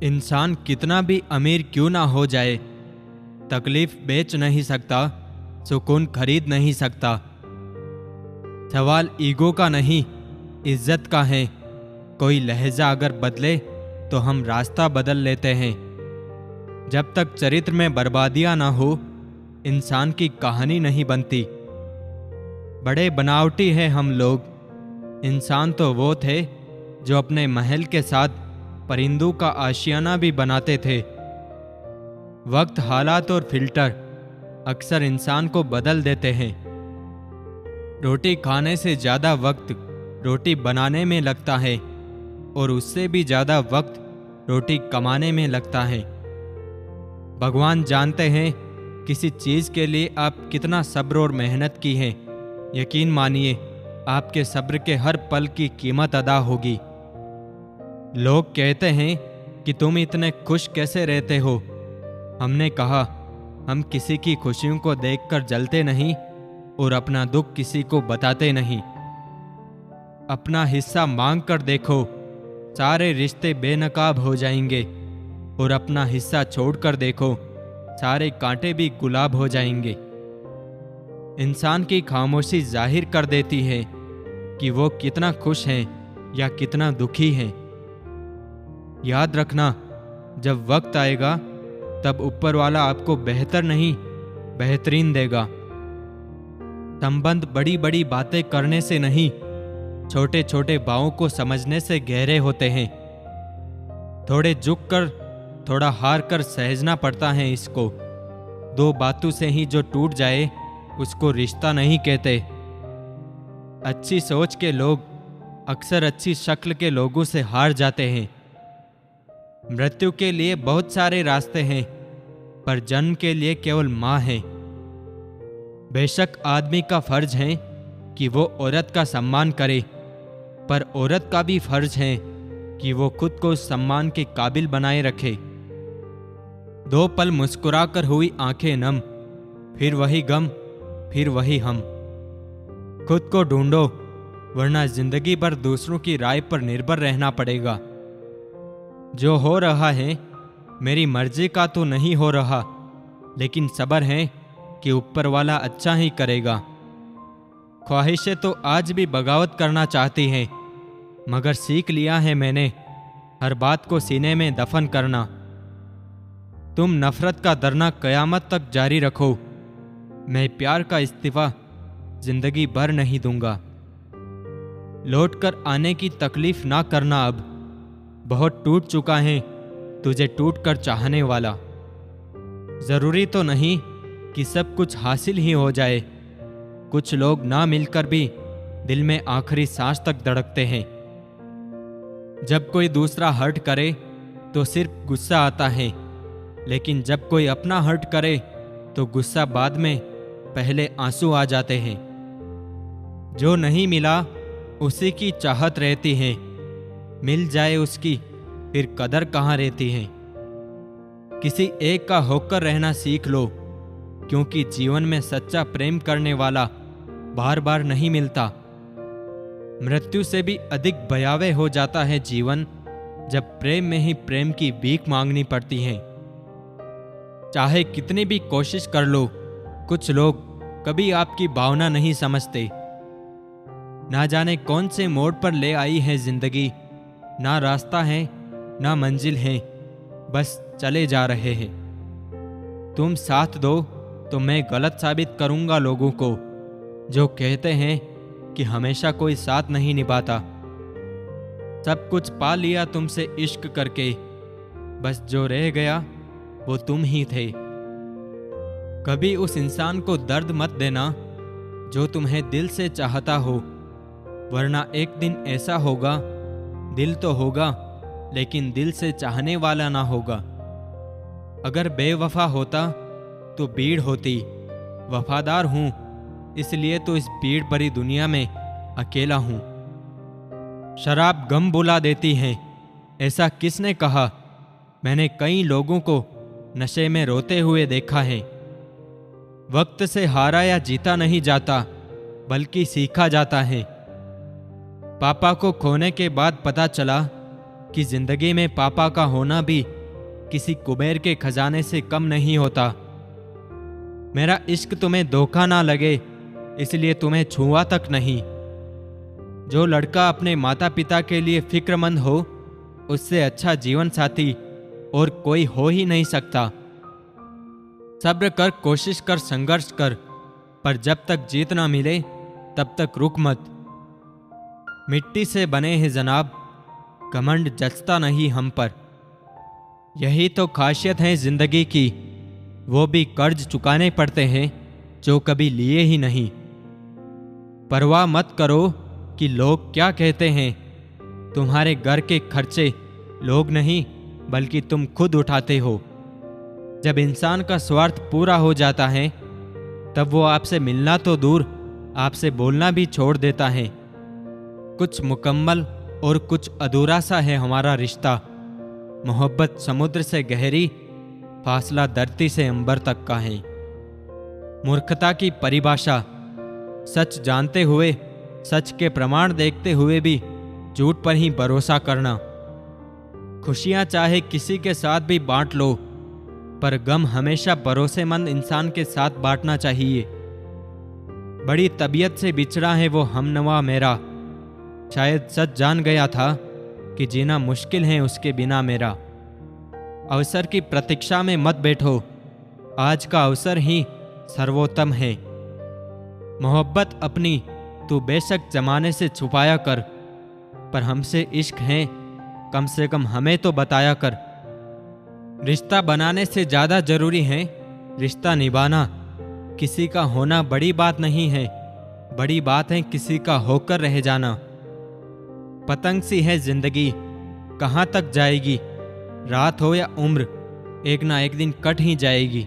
इंसान कितना भी अमीर क्यों ना हो जाए, तकलीफ बेच नहीं सकता, सुकून खरीद नहीं सकता। सवाल ईगो का नहीं, इज्जत का है। कोई लहजा अगर बदले तो हम रास्ता बदल लेते हैं। जब तक चरित्र में बर्बादियां ना हो, इंसान की कहानी नहीं बनती। बड़े बनावटी हैं हम लोग। इंसान तो वो थे जो अपने महल के साथ परिंदों का आशियाना भी बनाते थे। वक्त, हालात और फिल्टर अक्सर इंसान को बदल देते हैं। रोटी खाने से ज्यादा वक्त रोटी बनाने में लगता है और उससे भी ज्यादा वक्त रोटी कमाने में लगता है। भगवान जानते हैं किसी चीज के लिए आप कितना सब्र और मेहनत की है। यकीन मानिए, आपके सब्र के हर पल की कीमत अदा होगी। लोग कहते हैं कि तुम इतने खुश कैसे रहते हो। हमने कहा, हम किसी की खुशियों को देखकर जलते नहीं और अपना दुख किसी को बताते नहीं। अपना हिस्सा मांग कर देखो, सारे रिश्ते बेनकाब हो जाएंगे, और अपना हिस्सा छोड़कर देखो, सारे कांटे भी गुलाब हो जाएंगे। इंसान की खामोशी जाहिर कर देती है कि वो कितना खुश है या कितना दुखी है। याद रखना, जब वक्त आएगा तब ऊपर वाला आपको बेहतर नहीं, बेहतरीन देगा। संबंध बड़ी बड़ी बातें करने से नहीं, छोटे छोटे भावों को समझने से गहरे होते हैं। थोड़े झुक कर, थोड़ा हार कर सहजना पड़ता है इसको। दो बातों से ही जो टूट जाए उसको रिश्ता नहीं कहते। अच्छी सोच के लोग अक्सर अच्छी शक्ल के लोगों से हार जाते हैं। मृत्यु के लिए बहुत सारे रास्ते हैं, पर जन्म के लिए केवल मां है। बेशक आदमी का फर्ज है कि वो औरत का सम्मान करे, पर औरत का भी फर्ज है कि वो खुद को उस सम्मान के काबिल बनाए रखे। दो पल मुस्कुराकर हुई आंखें नम, फिर वही गम, फिर वही हम। खुद को ढूंढो, वरना जिंदगी भर दूसरों की राय पर निर्भर रहना पड़ेगा। जो हो रहा है मेरी मर्जी का तो नहीं हो रहा, लेकिन सब्र है कि ऊपर वाला अच्छा ही करेगा। ख्वाहिशें तो आज भी बगावत करना चाहती हैं, मगर सीख लिया है मैंने हर बात को सीने में दफन करना। तुम नफरत का धरना कयामत तक जारी रखो, मैं प्यार का इस्तीफा जिंदगी भर नहीं दूंगा। लौट कर आने की तकलीफ ना करना। अब बहुत टूट चुका है तुझे टूट कर चाहने वाला। जरूरी तो नहीं कि सब कुछ हासिल ही हो जाए। कुछ लोग ना मिलकर भी दिल में आखिरी सांस तक धड़कते हैं। जब कोई दूसरा हर्ट करे तो सिर्फ गुस्सा आता है, लेकिन जब कोई अपना हर्ट करे तो गुस्सा बाद में, पहले आंसू आ जाते हैं। जो नहीं मिला उसी की चाहत रहती है, मिल जाए उसकी फिर कदर कहाँ रहती है। किसी एक का होकर रहना सीख लो, क्योंकि जीवन में सच्चा प्रेम करने वाला बार बार नहीं मिलता। मृत्यु से भी अधिक भयावह हो जाता है जीवन, जब प्रेम में ही प्रेम की भीख मांगनी पड़ती है। चाहे कितनी भी कोशिश कर लो, कुछ लोग कभी आपकी भावना नहीं समझते। ना जाने कौन से मोड़ पर ले आई है जिंदगी, ना रास्ता है ना मंजिल है, बस चले जा रहे हैं। तुम साथ दो तो मैं गलत साबित करूंगा लोगों को जो कहते हैं कि हमेशा कोई साथ नहीं निभाता। सब कुछ पा लिया तुमसे इश्क करके, बस जो रह गया वो तुम ही थे। कभी उस इंसान को दर्द मत देना जो तुम्हें दिल से चाहता हो, वरना एक दिन ऐसा होगा, दिल तो होगा लेकिन दिल से चाहने वाला ना होगा। अगर बेवफा होता तो भीड़ होती, वफादार हूं इसलिए तो इस भीड़ भरी दुनिया में अकेला हूं। शराब गम बुला देती है, ऐसा किसने कहा? मैंने कई लोगों को नशे में रोते हुए देखा है। वक्त से हारा या जीता नहीं जाता, बल्कि सीखा जाता है। पापा को खोने के बाद पता चला कि जिंदगी में पापा का होना भी किसी कुबेर के खजाने से कम नहीं होता। मेरा इश्क तुम्हें धोखा ना लगे, इसलिए तुम्हें छुआ तक नहीं। जो लड़का अपने माता पिता के लिए फिक्रमंद हो, उससे अच्छा जीवन साथी और कोई हो ही नहीं सकता। सब्र कर, कोशिश कर, संघर्ष कर, पर जब तक जीत ना मिले तब तक रुक मत। मिट्टी से बने हैं जनाब, घमंड जचता नहीं हम पर। यही तो खासियत है जिंदगी की, वो भी कर्ज चुकाने पड़ते हैं जो कभी लिए ही नहीं। परवाह मत करो कि लोग क्या कहते हैं, तुम्हारे घर के खर्चे लोग नहीं बल्कि तुम खुद उठाते हो। जब इंसान का स्वार्थ पूरा हो जाता है तब वो आपसे मिलना तो दूर, आपसे बोलना भी छोड़ देता है। कुछ मुकम्मल और कुछ अधूरा सा है हमारा रिश्ता। मोहब्बत समुद्र से गहरी, फासला धरती से अंबर तक का है। मूर्खता की परिभाषा, सच जानते हुए, सच के प्रमाण देखते हुए भी झूठ पर ही भरोसा करना। खुशियां चाहे किसी के साथ भी बांट लो, पर गम हमेशा भरोसेमंद इंसान के साथ बांटना चाहिए। बड़ी तबीयत से बिछड़ा है वो हमनवा मेरा, शायद सच जान गया था कि जीना मुश्किल है उसके बिना मेरा। अवसर की प्रतीक्षा में मत बैठो, आज का अवसर ही सर्वोत्तम है। मोहब्बत अपनी तू बेशक जमाने से छुपाया कर, पर हमसे इश्क है कम से कम हमें तो बताया कर। रिश्ता बनाने से ज़्यादा जरूरी है रिश्ता निभाना। किसी का होना बड़ी बात नहीं है, बड़ी बात है किसी का होकर रह जाना। पतंग सी है जिंदगी, कहाँ तक जाएगी, रात हो या उम्र, एक ना एक दिन कट ही जाएगी।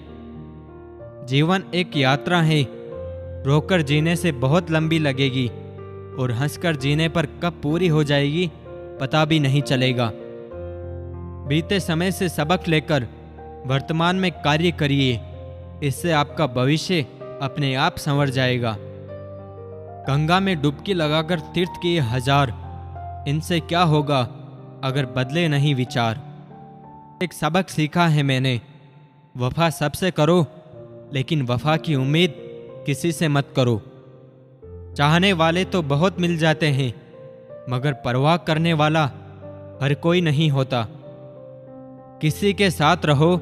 जीवन एक यात्रा है, रोकर जीने से बहुत लंबी लगेगी और हंसकर जीने पर कब पूरी हो जाएगी पता भी नहीं चलेगा। बीते समय से सबक लेकर वर्तमान में कार्य करिए, इससे आपका भविष्य अपने आप संवर जाएगा। गंगा में डुबकी लगाकर तीर्थ किए हजार, इनसे क्या होगा अगर बदले नहीं विचार। एक सबक सीखा है मैंने, वफा सबसे करो लेकिन वफा की उम्मीद किसी से मत करो। चाहने वाले तो बहुत मिल जाते हैं, मगर परवाह करने वाला हर कोई नहीं होता। किसी के साथ रहो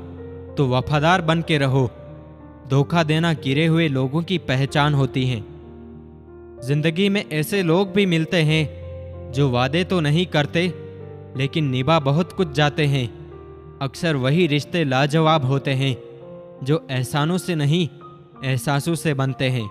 तो वफादार बन के रहो, धोखा देना गिरे हुए लोगों की पहचान होती है। जिंदगी में ऐसे लोग भी मिलते हैं जो वादे तो नहीं करते लेकिन निभा बहुत कुछ जाते हैं। अक्सर वही रिश्ते लाजवाब होते हैं जो एहसानों से नहीं एहसासों से बनते हैं।